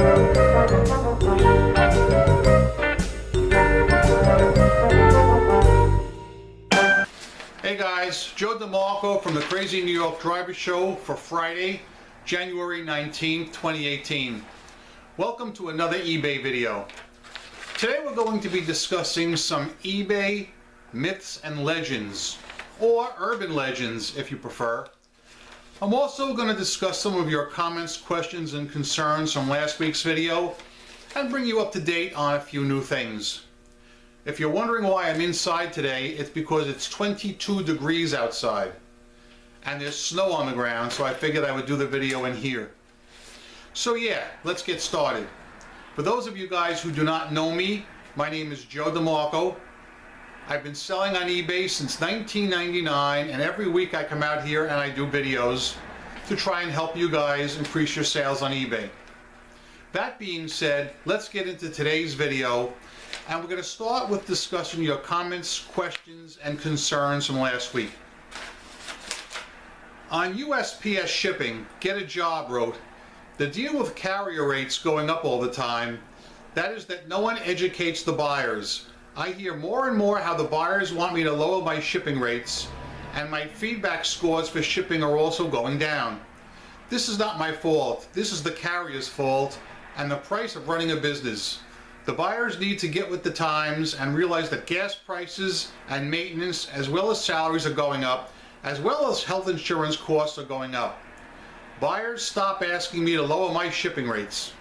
Hey guys, Joe DeMarco from the Crazy New York Driver Show for Friday, January 19th, 2018. Welcome to another eBay video. Today we're going to be discussing some eBay myths and legends, or urban legends if you prefer. I'm also going to discuss some of your comments, questions, and concerns from last week's video and bring you up to date on a few new things. If you're wondering why I'm inside today, it's because it's 22 degrees outside and there's snow on the ground, so I figured I would do the video in here. So yeah, let's get started. For those of you guys who do not know me, my name is Joe DeMarco. I've been selling on eBay since 1999, and every week I come out here and I do videos to try and help you guys increase your sales on eBay. That being said, let's get into today's video, and we're going to start with discussing your comments, questions, and concerns from last week. On USPS shipping, Get a Job wrote, "The deal with carrier rates going up all the time, that is that no one educates the buyers. I hear more and more how the buyers want me to lower my shipping rates, and my feedback scores for shipping are also going down. This is not my fault. This is the carrier's fault and the price of running a business. The buyers need to get with the times and realize that gas prices and maintenance as well as salaries are going up, as well as health insurance costs are going up. Buyers, stop asking me to lower my shipping rates."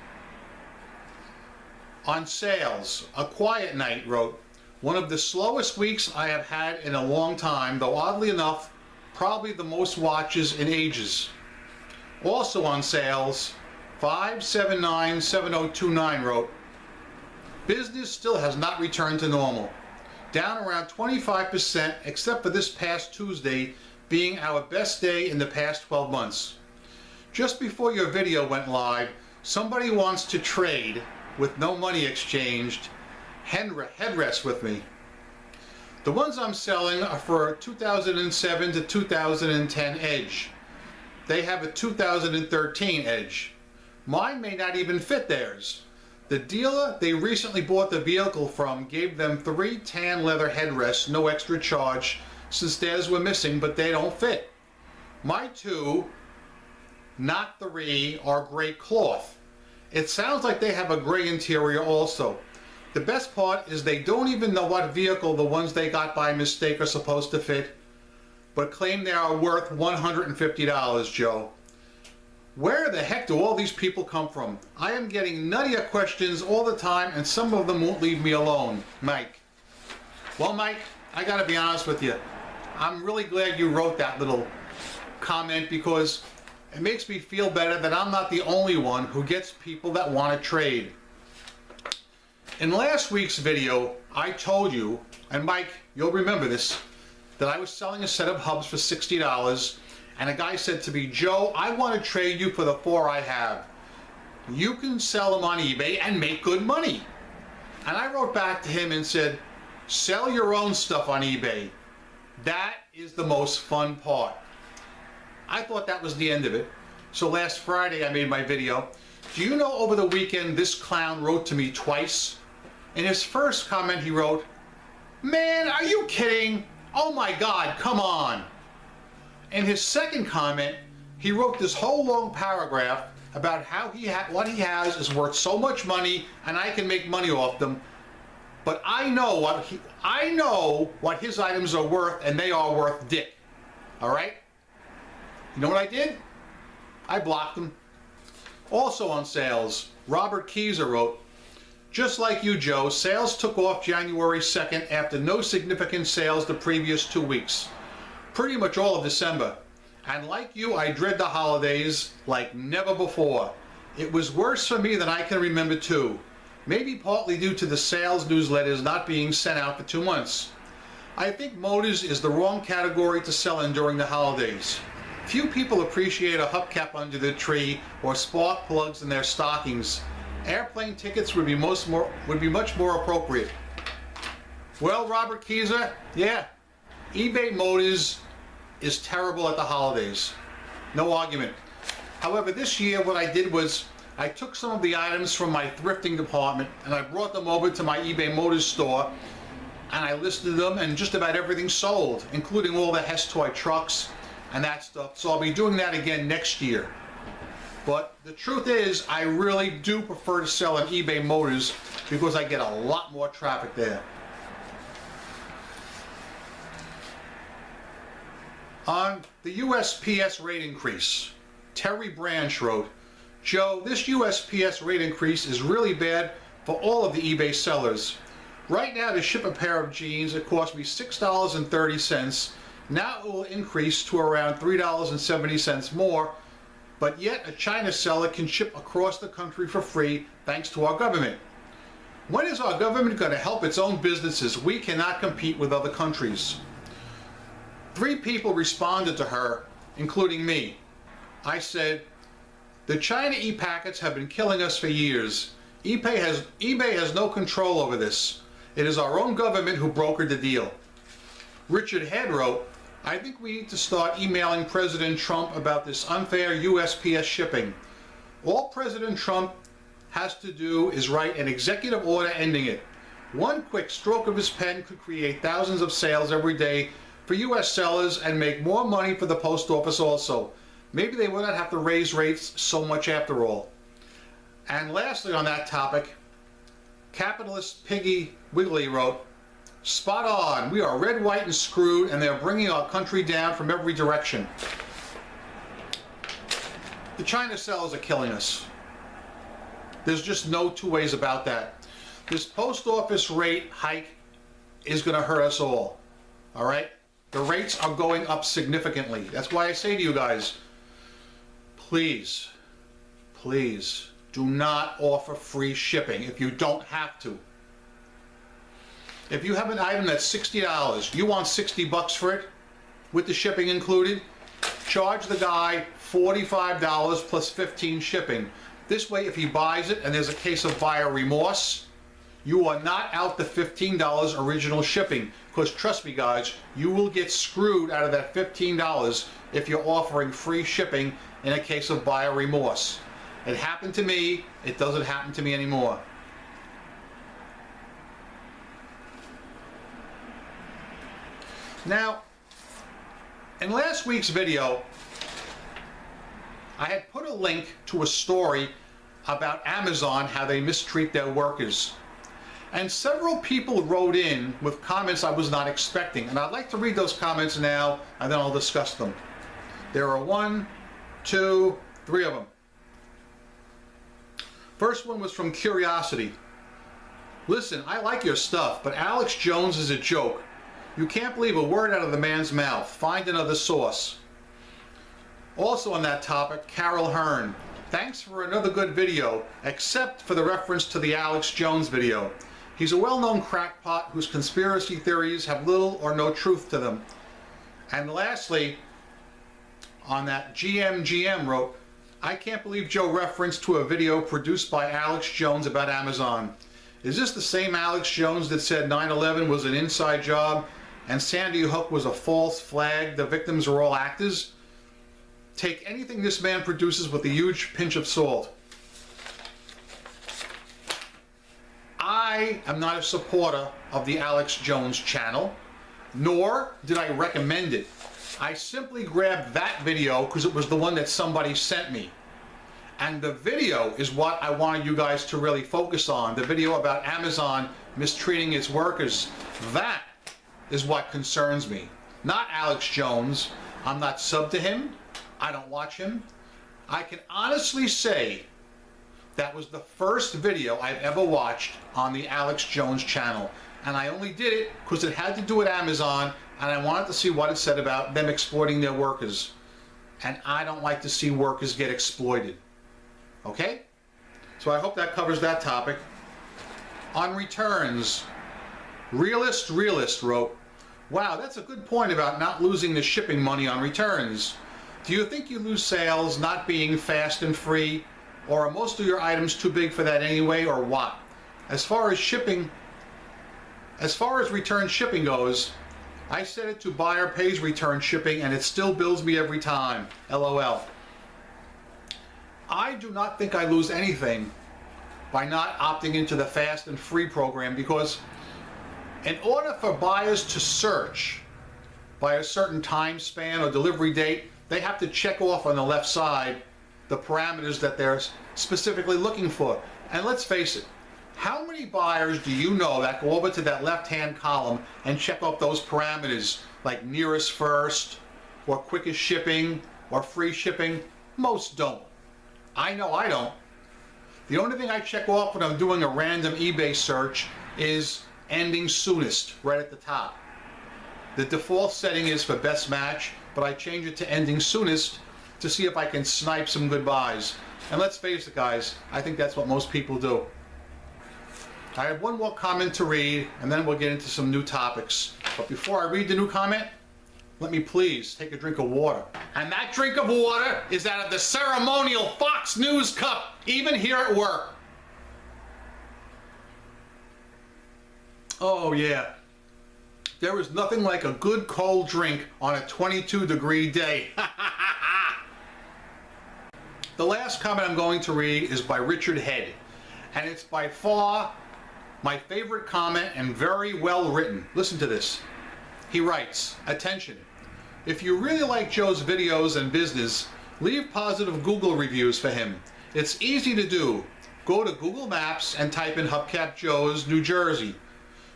On sales, A Quiet Night wrote, "One of the slowest weeks I have had in a long time, though oddly enough, probably the most watches in ages." Also on sales, 5797029 wrote, "Business still has not returned to normal, down around 25% except for this past Tuesday being our best day in the past 12 months. Just before your video went live, somebody wants to trade with no money exchanged headrests with me. The ones I'm selling are for a 2007 to 2010 Edge. They have a 2013 Edge. Mine may not even fit theirs. The dealer they recently bought the vehicle from gave them 3 tan leather headrests, no extra charge, since theirs were missing, but they don't fit. My 2, not 3, are gray cloth. It sounds like they have a gray interior also. The best part is they don't even know what vehicle the ones they got by mistake are supposed to fit, but claim they are worth $150, Joe. Where the heck do all these people come from? I am getting nuttier questions all the time, and some of them won't leave me alone. Mike." Well, Mike, I gotta be honest with you. I'm really glad you wrote that little comment, because it makes me feel better that I'm not the only one who gets people that want to trade. In last week's video, I told you, and Mike, you'll remember this, that I was selling a set of hubs for $60, and a guy said to me, "Joe, I want to trade you for the 4 I have. You can sell them on eBay and make good money." And I wrote back to him and said, "Sell your own stuff on eBay. That is the most fun part." I thought that was the end of it. So last Friday I made my video. Do you know over the weekend this clown wrote to me twice? In his first comment he wrote, "Man, are you kidding? Oh my God, come on." In his second comment, he wrote this whole long paragraph about how what he has is worth so much money and I can make money off them. But I know what his items are worth, and they are worth dick. All right? You know what I did? I blocked him. Also on sales, Robert Keyser wrote, "Just like you, Joe, sales took off January 2nd after no significant sales the previous 2 weeks. Pretty much all of December. And like you, I dread the holidays like never before. It was worse for me than I can remember too. Maybe partly due to the sales newsletters not being sent out for 2 months. I think motors is the wrong category to sell in during the holidays. Few people appreciate a hubcap under the tree or spark plugs in their stockings. Airplane tickets would be much more appropriate." Well, Robert Keyser, yeah, eBay Motors is terrible at the holidays. No argument. However, this year what I did was I took some of the items from my thrifting department and I brought them over to my eBay Motors store, and I listed them, and just about everything sold, including all the Hess toy trucks and that stuff. So I'll be doing that again next year. But the truth is, I really do prefer to sell on eBay Motors because I get a lot more traffic there. On the USPS rate increase, Terry Branch wrote, "Joe, this USPS rate increase is really bad for all of the eBay sellers. Right now, to ship a pair of jeans, it cost me $6.30. Now it will increase to around $3.70 more, but yet a China seller can ship across the country for free thanks to our government. When is our government going to help its own businesses? We cannot compete with other countries." 3 people responded to her, including me. I said, "The China e-packets have been killing us for years. eBay has no control over this. It is our own government who brokered the deal." Richard Head wrote, "I think we need to start emailing President Trump about this unfair USPS shipping. All President Trump has to do is write an executive order ending it. One quick stroke of his pen could create thousands of sales every day for US sellers and make more money for the post office also. Maybe they would not have to raise rates so much after all." And lastly on that topic, Capitalist Piggy Wiggly wrote, "Spot on. We are red, white, and screwed, and they're bringing our country down from every direction. The China sellers are killing us. There's just no two ways about that. This post office rate hike is going to hurt us all. All right? The rates are going up significantly. That's why I say to you guys, please, please do not offer free shipping if you don't have to. If you have an item that's $60, you want $60 for it with the shipping included, charge the guy $45 plus 15 shipping. This way, if he buys it and there's a case of buyer remorse, you are not out the $15 original shipping, because trust me guys, you will get screwed out of that $15 if you're offering free shipping in a case of buyer remorse. It happened to me, it doesn't happen to me anymore. Now, in last week's video, I had put a link to a story about Amazon, how they mistreat their workers. And several people wrote in with comments I was not expecting. And I'd like to read those comments now, and then I'll discuss them. There are 1, 2, 3 of them. First one was from Curiosity. "Listen, I like your stuff, but Alex Jones is a joke. You can't believe a word out of the man's mouth. Find another source." Also on that topic, Carol Hearn. "Thanks for another good video, except for the reference to the Alex Jones video. He's a well-known crackpot whose conspiracy theories have little or no truth to them." And lastly, on that, GMGM wrote, "I can't believe Joe referenced to a video produced by Alex Jones about Amazon. Is this the same Alex Jones that said 9/11 was an inside job and Sandy Hook was a false flag, the victims were all actors? Take anything this man produces with a huge pinch of salt." I am not a supporter of the Alex Jones channel, nor did I recommend it. I simply grabbed that video because it was the one that somebody sent me. And the video is what I wanted you guys to really focus on. The video about Amazon mistreating its workers. That is what concerns me. Not Alex Jones. I'm not sub to him. I don't watch him. I can honestly say that was the first video I've ever watched on the Alex Jones channel. And I only did it because it had to do with Amazon, and I wanted to see what it said about them exploiting their workers. And I don't like to see workers get exploited. Okay? So I hope that covers that topic. On returns, Realist wrote, "Wow, that's a good point about not losing the shipping money on returns. Do you think you lose sales not being fast and free, or are most of your items too big for that anyway, or what? As far as return shipping goes, I set it to buyer pays return shipping and it still bills me every time. LOL. I do not think I lose anything by not opting into the fast and free program, because in order for buyers to search by a certain time span or delivery date, they have to check off on the left side the parameters that they're specifically looking for. And let's face it, how many buyers do you know that go over to that left-hand column and check off those parameters like nearest first or quickest shipping or free shipping? Most don't. I know I don't. The only thing I check off when I'm doing a random eBay search is ending soonest right at the top. The default setting is for best match, but I change it to ending soonest to see if I can snipe some good buys. And let's face it, guys, I think that's what most people do. I have one more comment to read, and then we'll get into some new topics. But before I read the new comment, let me please take a drink of water. And that drink of water is out of the ceremonial Fox News cup, even here at work. Oh yeah. There is nothing like a good cold drink on a 22-degree day. The last comment I'm going to read is by Richard Head, and it's by far my favorite comment and very well written. Listen to this. He writes, "Attention, if you really like Joe's videos and business, leave positive Google reviews for him. It's easy to do. Go to Google Maps and type in Hubcap Joe's, New Jersey.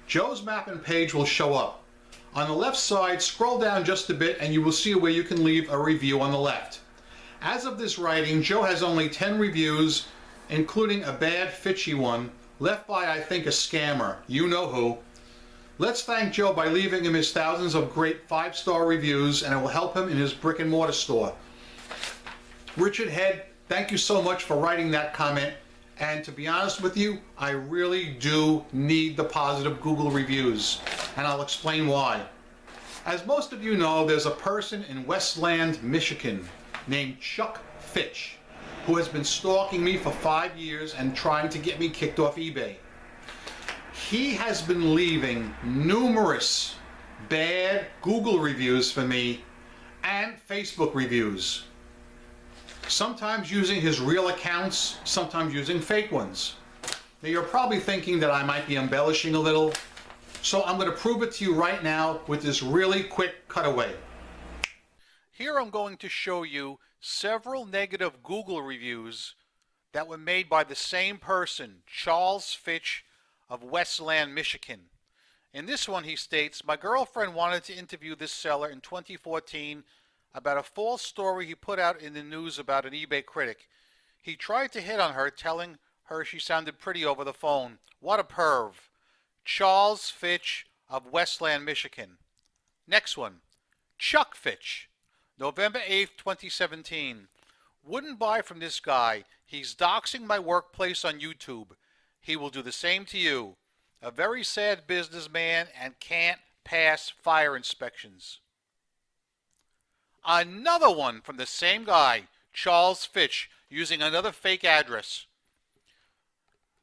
Joe's mapping page will show up. On the left side, scroll down just a bit and you will see where you can leave a review on the left. As of this writing, Joe has only 10 reviews, including a bad, fitchy one, left by, I think, a scammer. You know who. Let's thank Joe by leaving him his thousands of great 5-star reviews, and it will help him in his brick and mortar store." Richard Head, thank you so much for writing that comment. And to be honest with you, I really do need the positive Google reviews, and I'll explain why. As most of you know, there's a person in Westland, Michigan, named Chuck Fitch, who has been stalking me for 5 years and trying to get me kicked off eBay. He has been leaving numerous bad Google reviews for me and Facebook reviews. Sometimes using his real accounts, sometimes using fake ones. Now you're probably thinking that I might be embellishing a little, so I'm going to prove it to you right now with this really quick cutaway. Here I'm going to show you several negative Google reviews that were made by the same person, Charles Fitch of Westland, Michigan. In this one he states, "My girlfriend wanted to interview this seller in 2014 about a false story he put out in the news about an eBay critic. He tried to hit on her, telling her she sounded pretty over the phone. What a perv." Charles Fitch of Westland, Michigan. Next one, Chuck Fitch, November 8th, 2017. "Wouldn't buy from this guy. He's doxing my workplace on YouTube. He will do the same to you. A very sad businessman and can't pass fire inspections." Another one from the same guy, Charles Fitch, using another fake address.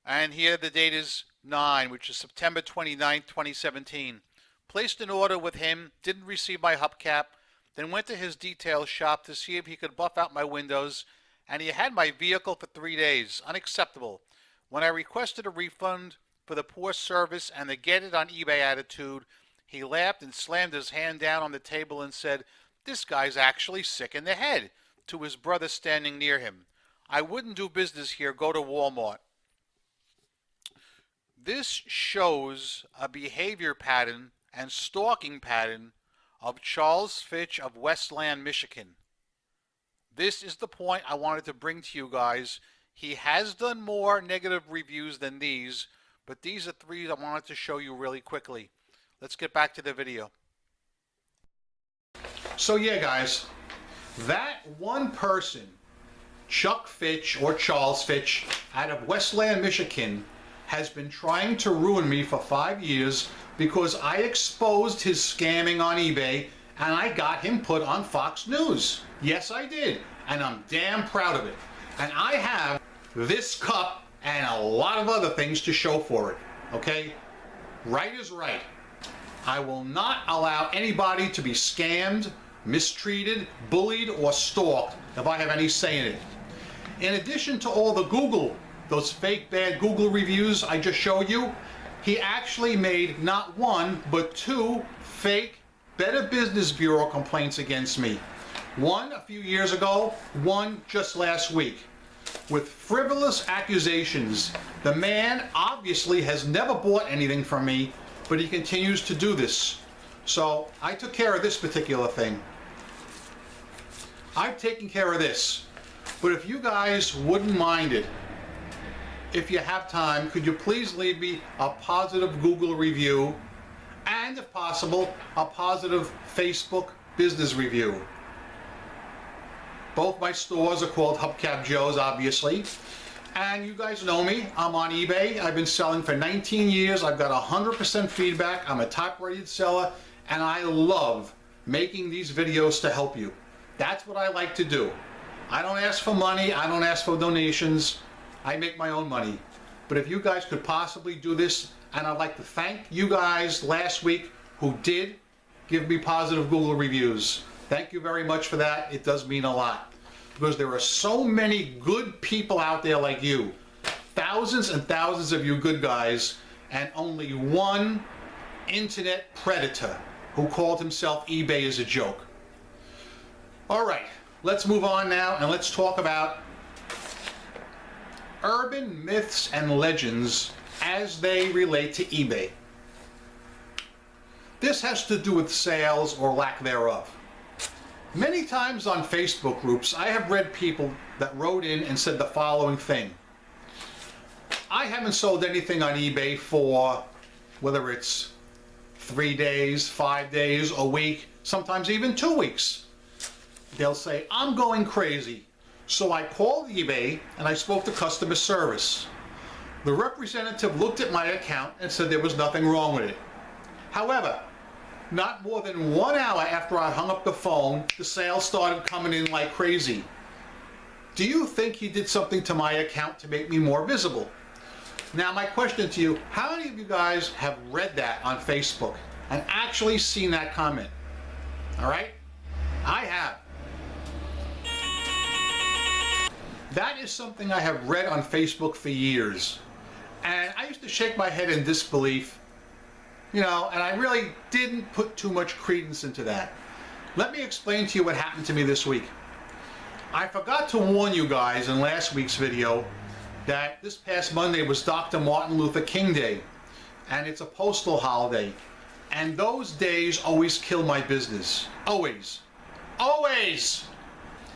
And here the date is 9, which is September 29th, 2017. Placed an order with him, didn't receive my hubcap, then went to his detail shop to see if he could buff out my windows, and he had my vehicle for 3 days. Unacceptable. When I requested a refund for the poor service and the get it on eBay attitude, he laughed and slammed his hand down on the table and said, "This guy's actually sick in the head," to his brother standing near him. "I wouldn't do business here. Go to Walmart." This shows a behavior pattern and stalking pattern of Charles Fitch of Westland, Michigan. This is the point I wanted to bring to you guys. He has done more negative reviews than these, but these are 3 I wanted to show you really quickly. Let's get back to the video. So yeah, guys, that one person, Chuck Fitch or Charles Fitch out of Westland, Michigan, has been trying to ruin me for 5 years because I exposed his scamming on eBay and I got him put on Fox News. Yes, I did, and I'm damn proud of it. And I have this cup and a lot of other things to show for it, okay? Right is right. I will not allow anybody to be scammed, mistreated, bullied, or stalked if I have any say in it. In addition to all the Google, those fake bad Google reviews I just showed you, he actually made not one, but 2 fake Better Business Bureau complaints against me. One a few years ago, one just last week. With frivolous accusations. The man obviously has never bought anything from me, but he continues to do this. So I took care of this particular thing. I've taken care of this. But if you guys wouldn't mind it, if you have time, could you please leave me a positive Google review and, if possible, a positive Facebook business review. Both my stores are called Hubcap Joe's, obviously. And you guys know me. I'm on eBay. I've been selling for 19 years. I've got 100% feedback. I'm a top-rated seller, and I love making these videos to help you. That's what I like to do. I don't ask for money. I don't ask for donations. I make my own money. But if you guys could possibly do this, and I'd like to thank you guys last week who did give me positive Google reviews. Thank you very much for that. It does mean a lot. Because there are so many good people out there like you. Thousands and thousands of you good guys, and only one internet predator who called himself eBay as a joke. All right, let's move on now and let's talk about urban myths and legends as they relate to eBay. This has to do with sales or lack thereof. Many times on Facebook groups, I have read people that wrote in and said the following thing. I haven't sold anything on eBay for, whether it's 3 days, 5 days, a week, sometimes even 2 weeks. They'll say, I'm going crazy. So I called eBay and I spoke to customer service. The representative looked at my account and said there was nothing wrong with it. However, not more than 1 hour after I hung up the phone, the sales started coming in like crazy. Do you think he did something to my account to make me more visible? Now my question to you, how many of you guys have read that on Facebook and actually seen that comment? All right? I have. That is something I have read on Facebook for years. And I used to shake my head in disbelief. You know, and I really didn't put too much credence into that. Let me explain to you what happened to me this week. I forgot to warn you guys in last week's video that this past Monday was Dr. Martin Luther King Day, and it's a postal holiday. And those days always kill my business. Always. Always!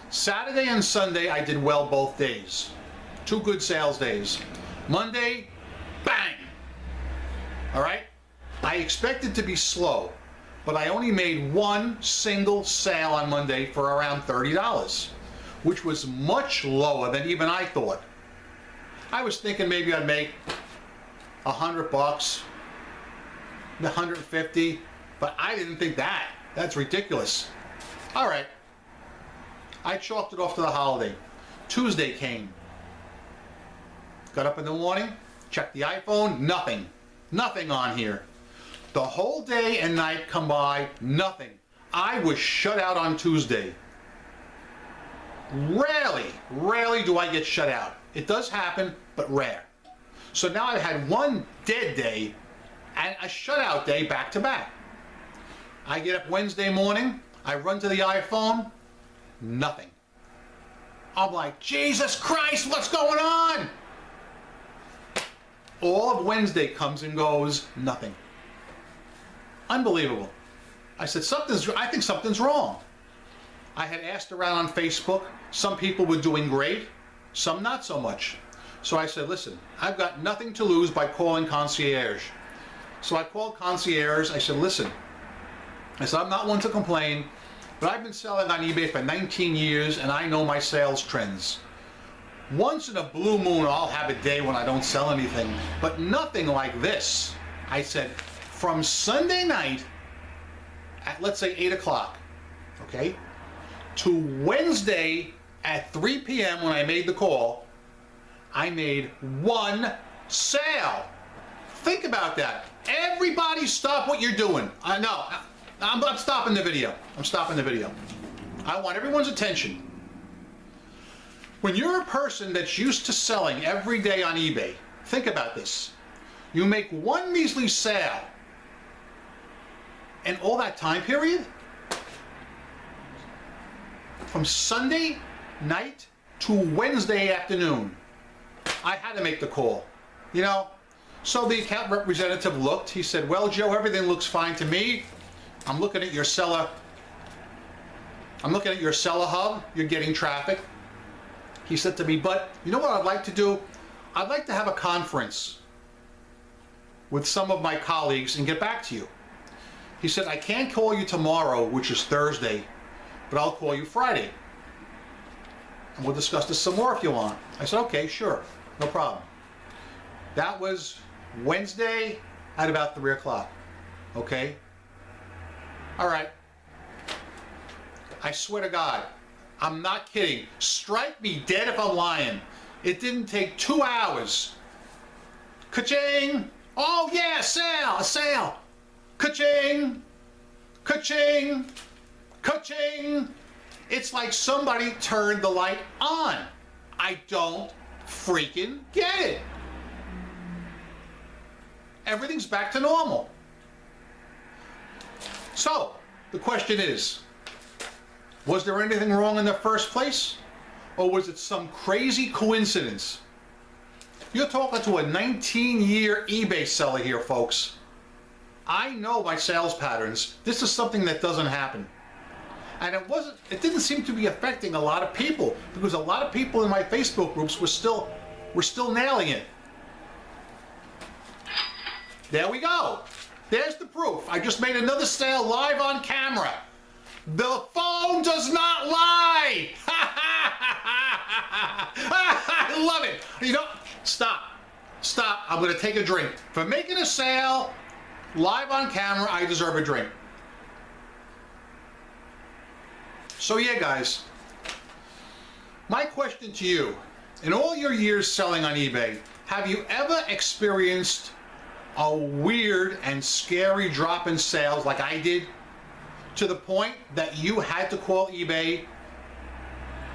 Saturday and Sunday I did well both days. 2 good sales days. Monday, bang! All right? I expected to be slow, but I only made 1 single sale on Monday for around $30, which was much lower than even I thought. I was thinking maybe I'd make $100, $150, but I didn't think that. That's ridiculous. All right. I chalked it off to the holiday. Tuesday came. Got up in the morning, checked the iPhone, nothing. Nothing on here. The whole day and night come by, nothing. I was shut out on Tuesday. Rarely do I get shut out. It does happen, but rare. So now I've had 1 dead day and a shutout day back to back. I get up Wednesday morning, I run to the iPhone, nothing. I'm like, Jesus Christ, what's going on? All of Wednesday comes and goes, nothing. Unbelievable. I said, I think something's wrong. I had asked around on Facebook. Some people were doing great, some not so much. So I said, listen, I've got nothing to lose by calling concierge. So I called concierge. I said, listen, I'm not one to complain, but I've been selling on eBay for 19 years and I know my sales trends. Once in a blue moon, I'll have a day when I don't sell anything, but nothing like this. I said, from Sunday night at, let's say, 8 o'clock, okay, to Wednesday at 3 p.m. when I made the call, I made 1 sale. Think about that. Everybody stop what you're doing. I know. I'm stopping the video. I'm stopping the video. I want everyone's attention. When you're a person that's used to selling every day on eBay, think about this. You make one measly sale in all that time period, from Sunday night to Wednesday afternoon. I had to make the call, you know. So the account representative looked, he said, well, Joe, everything looks fine to me. I'm looking at your seller hub, you're getting traffic. He said to me, but you know what I'd like to do? I'd like to have a conference with some of my colleagues and get back to you. He said, I can't call you tomorrow, which is Thursday, but I'll call you Friday. And we'll discuss this some more if you want. I said, okay, sure, no problem. That was Wednesday at about 3 o'clock, okay? All right. I swear to God, I'm not kidding. Strike me dead if I'm lying. It didn't take 2 hours. Ka-ching! Oh yeah, a sale! Ka-ching! Ka-ching! Ka-ching! It's like somebody turned the light on. I don't freaking get it. Everything's back to normal. So, the question is, was there anything wrong in the first place? Or was it some crazy coincidence? You're talking to a 19-year eBay seller here, folks. I know my sales patterns. This is something that doesn't happen. And it didn't seem to be affecting a lot of people, because a lot of people in my Facebook groups were still nailing it. There we go. There's the proof. I just made another sale live on camera. The phone does not lie. I love it. You know, stop. I'm going to take a drink. For making a sale live on camera, I deserve a drink. So yeah, guys, my question to you, in all your years selling on eBay, have you ever experienced a weird and scary drop in sales like I did, to the point that you had to call eBay,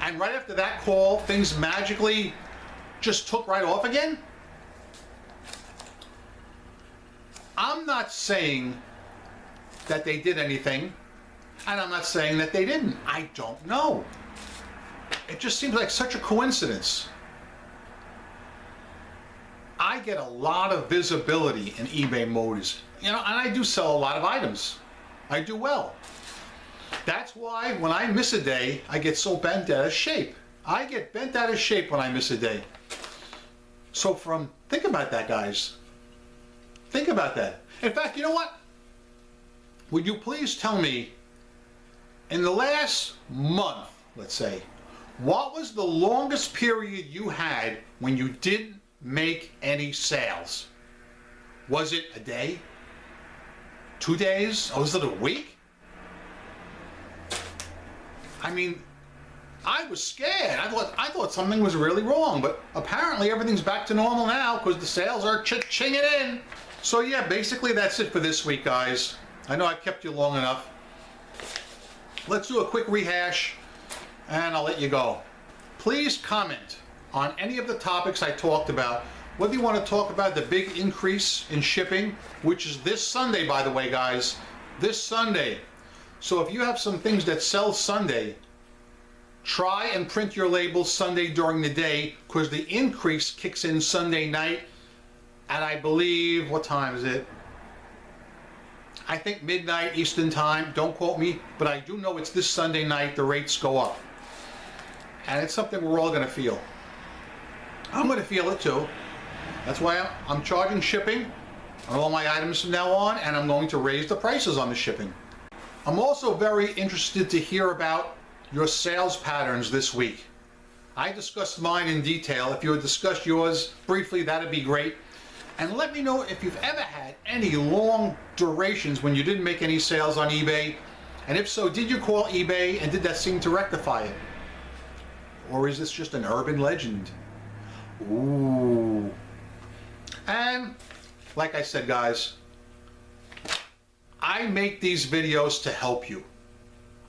and right after that call, things magically just took right off again? I'm not saying that they did anything, and I'm not saying that they didn't. I don't know. It just seems like such a coincidence. I get a lot of visibility in eBay Motors, you know, and I do sell a lot of items. I do well. That's why when I miss a day, I get so bent out of shape. I get bent out of shape when I miss a day. So think about that, guys. Think about that. In fact, you know what? Would you please tell me, in the last month, let's say, what was the longest period you had when you didn't make any sales? Was it a day? 2 days? Or was it a week? I mean, I was scared. I thought something was really wrong, but apparently everything's back to normal now because the sales are chinging in. So yeah, basically that's it for this week, guys. I know I kept you long enough. Let's do a quick rehash and I'll let you go. Please comment on any of the topics I talked about, whether you want to talk about the big increase in shipping, which is this Sunday, by the way, guys, this Sunday. So if you have some things that sell Sunday, try and print your labels Sunday during the day, because the increase kicks in Sunday night at, I believe, what time is it? I think midnight Eastern time. Don't quote me, but I do know it's this Sunday night the rates go up. And it's something we're all going to feel. I'm going to feel it too. That's why I'm charging shipping on all my items from now on, and I'm going to raise the prices on the shipping. I'm also very interested to hear about your sales patterns this week. I discussed mine in detail. If you would discuss yours briefly, that'd be great. And let me know if you've ever had any long durations when you didn't make any sales on eBay. And if so, did you call eBay and did that seem to rectify it? Or is this just an urban legend? Ooh. And like I said, guys, I make these videos to help you.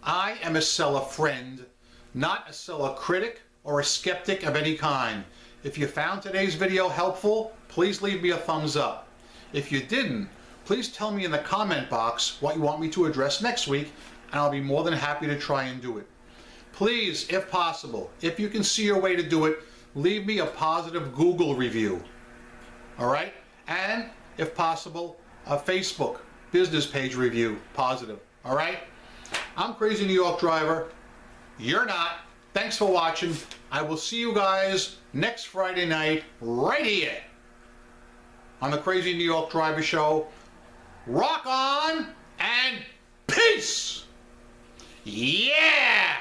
I am a seller friend, not a seller critic or a skeptic of any kind. If you found today's video helpful, please leave me a thumbs up. If you didn't, please tell me in the comment box what you want me to address next week, and I'll be more than happy to try and do it. Please, if possible, if you can see your way to do it, leave me a positive Google review. All right? And, if possible, a Facebook business page review, positive. All right? I'm Crazy New York Driver. You're not. Thanks for watching. I will see you guys next Friday night right here on the Crazy New York Driver Show. Rock on and peace! Yeah!